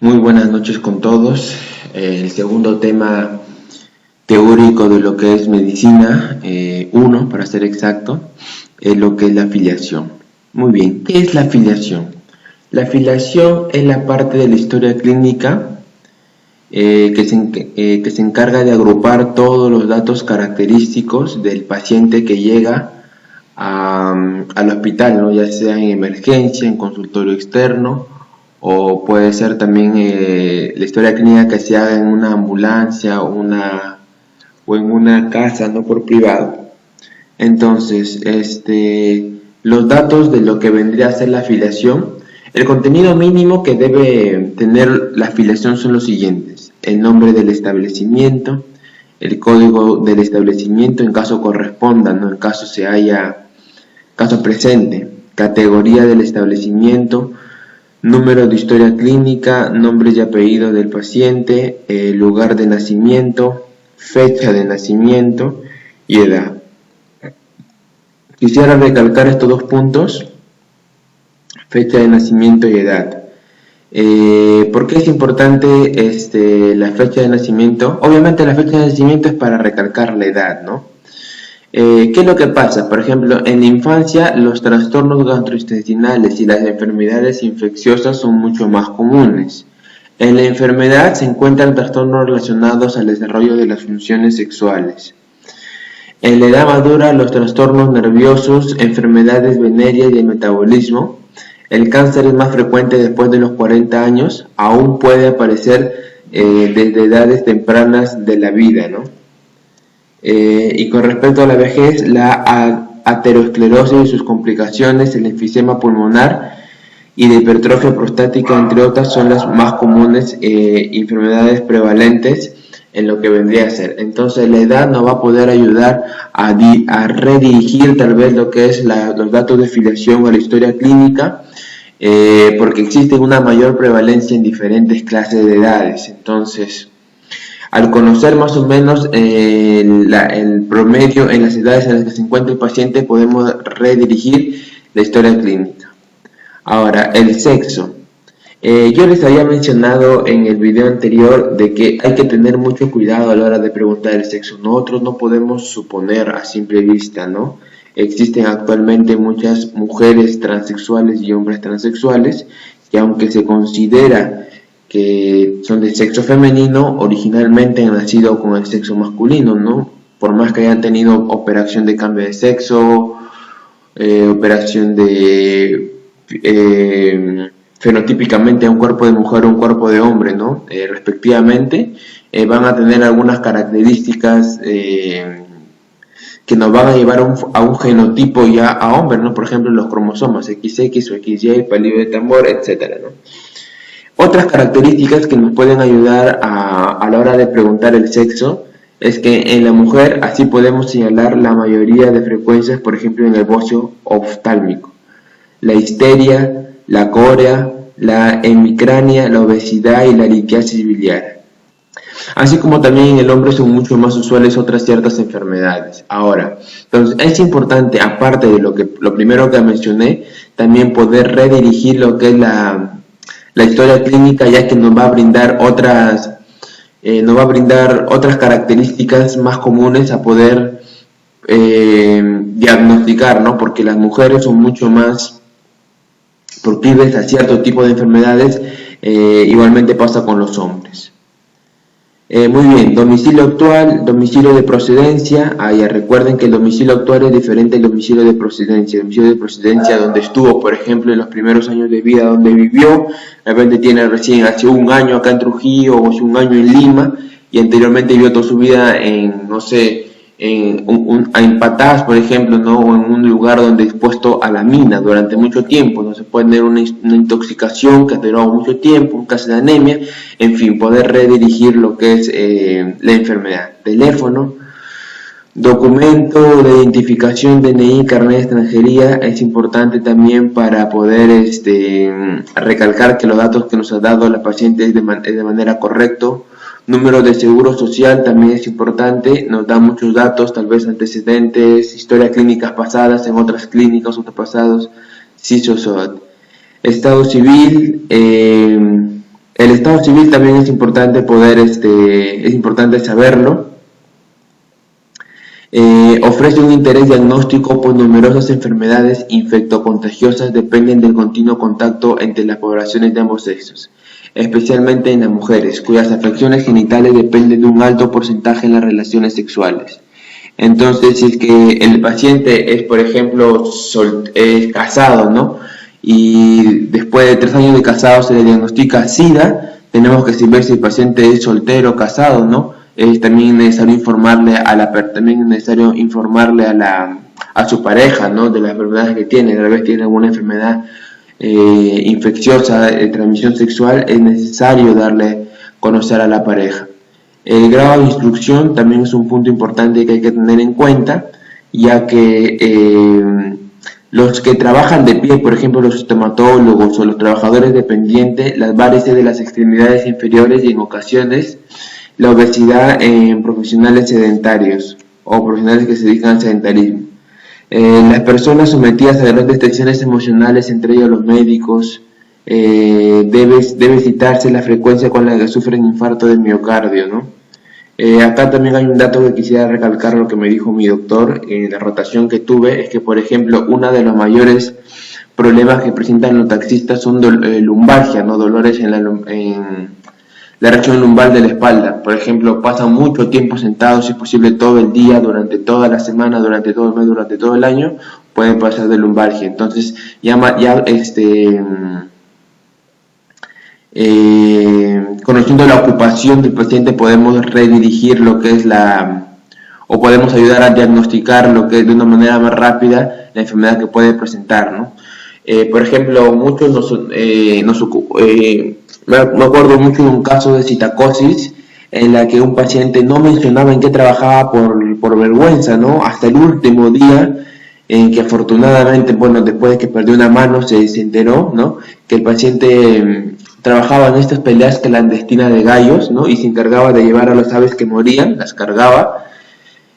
Muy buenas noches con todos. El segundo tema teórico de lo que es medicina, uno para ser exacto, es lo que es la filiación. Muy bien, ¿qué es la filiación? La filiación es la parte de la historia clínica que se encarga de agrupar todos los datos característicos del paciente que llega al hospital, ¿no? Ya sea en emergencia, en consultorio externo, o puede ser también la historia clínica que se haga en una ambulancia o en una casa, no por privado. Entonces, los datos de lo que vendría a ser la afiliación, el contenido mínimo que debe tener la afiliación son los siguientes: el nombre del establecimiento, el código del establecimiento en caso corresponda, no en caso se haya caso presente, categoría del establecimiento, número de historia clínica, nombre y apellido del paciente, lugar de nacimiento, fecha de nacimiento y edad. Quisiera recalcar estos dos puntos: fecha de nacimiento y edad. ¿Por qué es importante la fecha de nacimiento? Obviamente la fecha de nacimiento es para recalcar la edad, ¿no? ¿Qué es lo que pasa? Por ejemplo, en la infancia los trastornos gastrointestinales y las enfermedades infecciosas son mucho más comunes. En la enfermedad se encuentran trastornos relacionados al desarrollo de las funciones sexuales. En la edad madura, los trastornos nerviosos, enfermedades venéreas y el metabolismo. El cáncer es más frecuente después de los 40 años, aún puede aparecer desde edades tempranas de la vida, ¿no? Y con respecto a la vejez, la aterosclerosis y sus complicaciones, el enfisema pulmonar y la hipertrofia prostática, entre otras, son las más comunes enfermedades prevalentes en lo que vendría a ser. Entonces la edad nos va a poder ayudar a redirigir tal vez lo que es los datos de filiación a la historia clínica, porque existe una mayor prevalencia en diferentes clases de edades. Entonces, al conocer más o menos el promedio en las edades en las que se encuentra el paciente, podemos redirigir la historia clínica. Ahora, el sexo. Yo les había mencionado en el video anterior de que hay que tener mucho cuidado a la hora de preguntar el sexo. Nosotros no podemos suponer a simple vista, ¿no? Existen actualmente muchas mujeres transexuales y hombres transexuales que, aunque se considera que son de sexo femenino, originalmente han nacido con el sexo masculino, ¿no? Por más que hayan tenido operación de cambio de sexo, operación de fenotípicamente a un cuerpo de mujer o un cuerpo de hombre, ¿no? Respectivamente, van a tener algunas características que nos van a llevar a un genotipo ya a hombre, ¿no? Por ejemplo, los cromosomas XX o XY, palillo de tambor, etcétera, ¿no? Otras características que nos pueden ayudar a la hora de preguntar el sexo es que en la mujer así podemos señalar la mayoría de frecuencias, por ejemplo, en el bocio oftálmico, la histeria, la corea, la hemicrania, la obesidad y la litiasis biliar. Así como también en el hombre son mucho más usuales otras ciertas enfermedades. Ahora, entonces es importante, aparte de lo primero que mencioné, también poder redirigir lo que es la historia clínica, ya que nos va a brindar otras características más comunes a poder diagnosticar, ¿no? Porque las mujeres son mucho más proclives a cierto tipo de enfermedades, igualmente pasa con los hombres. Muy bien, domicilio actual, domicilio de procedencia. Ya recuerden que el domicilio actual es diferente al domicilio de procedencia. El domicilio de procedencia, donde estuvo, por ejemplo, en los primeros años de vida, donde vivió, de repente tiene recién hace un año acá en Trujillo o hace un año en Lima, y anteriormente vivió toda su vida en, no sé, en Patás, por ejemplo, ¿no? O en un lugar donde expuesto a la mina durante mucho tiempo, no se puede tener una intoxicación que ha durado mucho tiempo, un caso de anemia, en fin, poder redirigir lo que es la enfermedad. Teléfono, documento de identificación, DNI, carnet de extranjería, es importante también para poder recalcar que los datos que nos ha dado la paciente es de manera correcta. Número de seguro social también es importante, nos da muchos datos, tal vez antecedentes, historias clínicas pasadas en otras clínicas, otros pasados, CISO-SOAT. Estado civil, El estado civil también es importante es importante saberlo. Ofrece un interés diagnóstico, pues numerosas enfermedades infectocontagiosas dependen del continuo contacto entre las poblaciones de ambos sexos, especialmente en las mujeres, cuyas afecciones genitales dependen de un alto porcentaje en las relaciones sexuales. Entonces, si es que el paciente es, por ejemplo, casado, ¿no? Y después de 3 años de casado se le diagnostica SIDA, tenemos que ver si el paciente es soltero o casado, ¿no? Es también necesario informarle a su pareja, ¿no? De las enfermedades que tiene. Tal vez tiene alguna enfermedad infecciosa de transmisión sexual, es necesario darle a conocer a la pareja. El grado de instrucción también es un punto importante que hay que tener en cuenta, ya que los que trabajan de pie, por ejemplo los estomatólogos o los trabajadores dependientes, las varices de las extremidades inferiores y en ocasiones la obesidad en profesionales sedentarios o profesionales que se dedican al sedentarismo. Las personas sometidas a grandes tensiones emocionales, entre ellos los médicos, debe citarse la frecuencia con la que sufren infarto del miocardio, ¿no? Acá también hay un dato que quisiera recalcar, lo que me dijo mi doctor en la rotación que tuve, es que, por ejemplo, uno de los mayores problemas que presentan los taxistas son lumbalgia, ¿no? Dolores en la región lumbar de la espalda. Por ejemplo, pasan mucho tiempo sentados, si es posible todo el día, durante toda la semana, durante todo el mes, durante todo el año, pueden pasar de lumbalgia. Entonces, conociendo la ocupación del paciente, podemos redirigir lo que es o podemos ayudar a diagnosticar lo que es de una manera más rápida la enfermedad que puede presentar, ¿no? Por ejemplo, muchos me acuerdo mucho de un caso de citacosis en la que un paciente no mencionaba en qué trabajaba por vergüenza, ¿no? Hasta el último día en que afortunadamente, bueno, después de que perdió una mano se enteró, ¿no? Que el paciente trabajaba en estas peleas clandestinas de gallos, ¿no? Y se encargaba de llevar a las aves que morían, las cargaba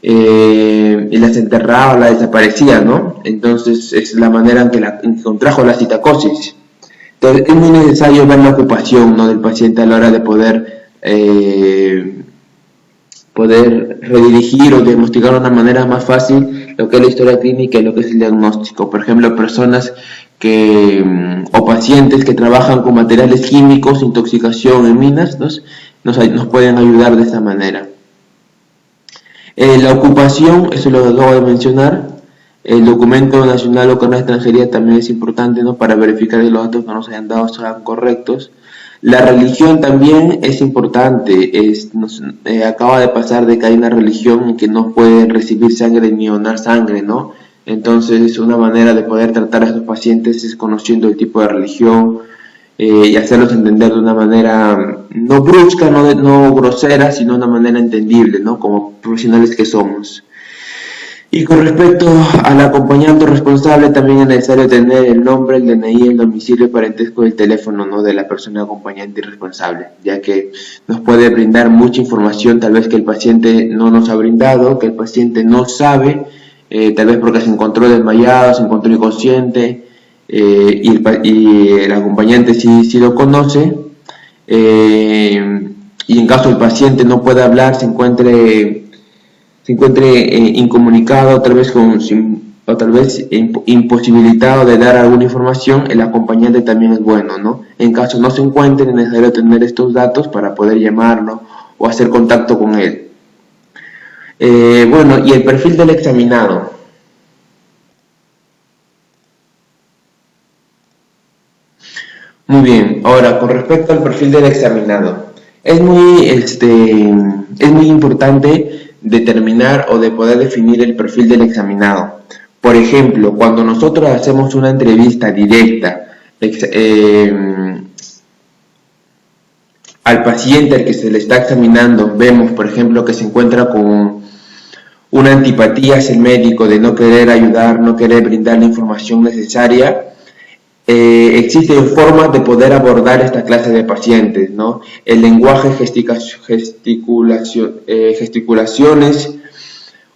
y las enterraba, las desaparecía, ¿no? Entonces es la manera en que contrajo la citacosis. Entonces es muy necesario ver la ocupación, ¿no? Del paciente a la hora de poder redirigir o diagnosticar de una manera más fácil lo que es la historia clínica y lo que es el diagnóstico. Por ejemplo, personas o pacientes que trabajan con materiales químicos, intoxicación en minas, nos pueden ayudar de esa manera. La ocupación, eso lo acabo de mencionar. El documento nacional o carnet de extranjería también es importante, ¿no? Para verificar que los datos que nos hayan dado sean correctos. La religión también es importante. Acaba de pasar de que hay una religión en que no pueden recibir sangre ni donar sangre, ¿no? Entonces, una manera de poder tratar a estos pacientes es conociendo el tipo de religión y hacerlos entender de una manera no brusca, no grosera, sino de una manera entendible, ¿no? Como profesionales que somos. Y con respecto al acompañante responsable, también es necesario tener el nombre, el DNI, el domicilio, el parentesco y el teléfono, ¿no? De la persona acompañante y responsable, ya que nos puede brindar mucha información, tal vez que el paciente no nos ha brindado, que el paciente no sabe, tal vez porque se encontró desmayado, se encontró inconsciente, y el acompañante sí lo conoce, y en caso el paciente no pueda hablar, se encuentre incomunicado, tal vez imposibilitado de dar alguna información, el acompañante también es bueno, ¿no? En caso no se encuentre, es necesario tener estos datos para poder llamarlo o hacer contacto con él. Bueno, y el perfil del examinado. Muy bien, ahora con respecto al perfil del examinado, es muy importante determinar o de poder definir el perfil del examinado. Por ejemplo, cuando nosotros hacemos una entrevista directa al paciente al que se le está examinando, vemos, por ejemplo, que se encuentra con una antipatía hacia el médico, de no querer ayudar, no querer brindar la información necesaria. Existen formas de poder abordar esta clase de pacientes, ¿no? El lenguaje, gesticulaciones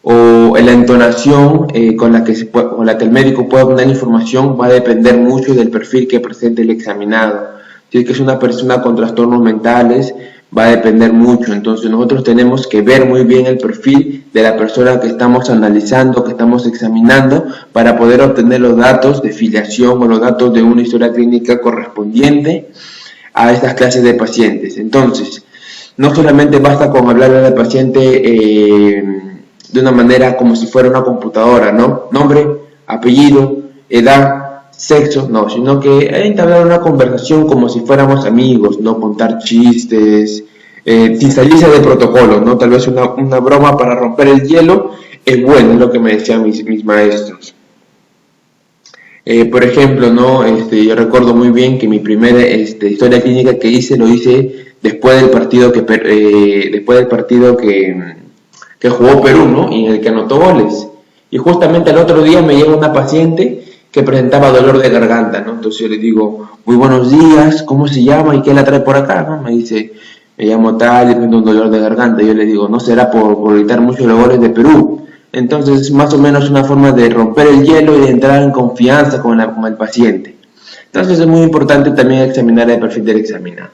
o la entonación con la que el médico pueda obtener información va a depender mucho del perfil que presente el examinado. Si es que es una persona con trastornos mentales, va a depender mucho. Entonces nosotros tenemos que ver muy bien el perfil de la persona que estamos analizando, que estamos examinando, para poder obtener los datos de filiación o los datos de una historia clínica correspondiente a estas clases de pacientes. Entonces, no solamente basta con hablarle al paciente de una manera como si fuera una computadora, ¿no? Nombre, apellido, edad, sexo, no, sino que entablar una conversación como si fuéramos amigos, no contar chistes, sin salirse de protocolo, ¿no? Tal vez una broma para romper el hielo es bueno, es lo que me decían mis maestros. Por ejemplo, ¿no? Yo recuerdo muy bien que mi primera historia clínica que hice, lo hice después del partido que jugó Perú, ¿no? Y en el que anotó goles. Y justamente al otro día me llega una paciente que presentaba dolor de garganta, ¿no? Entonces yo le digo, muy buenos días, ¿cómo se llama y qué la trae por acá, ¿no? Me dice, me llamo tal y tengo un dolor de garganta. Yo le digo, no será por gritar mucho los goles de Perú. Entonces, más o menos una forma de romper el hielo y de entrar en confianza con el paciente. Entonces es muy importante también examinar el perfil del examinado.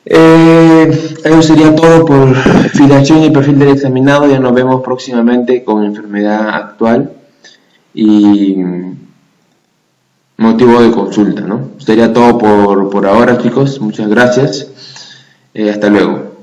Eso sería todo por filiación y perfil del examinado. Ya nos vemos próximamente con enfermedad actual y motivo de consulta, ¿no? Sería todo por ahora, chicos. Muchas gracias. Hasta luego.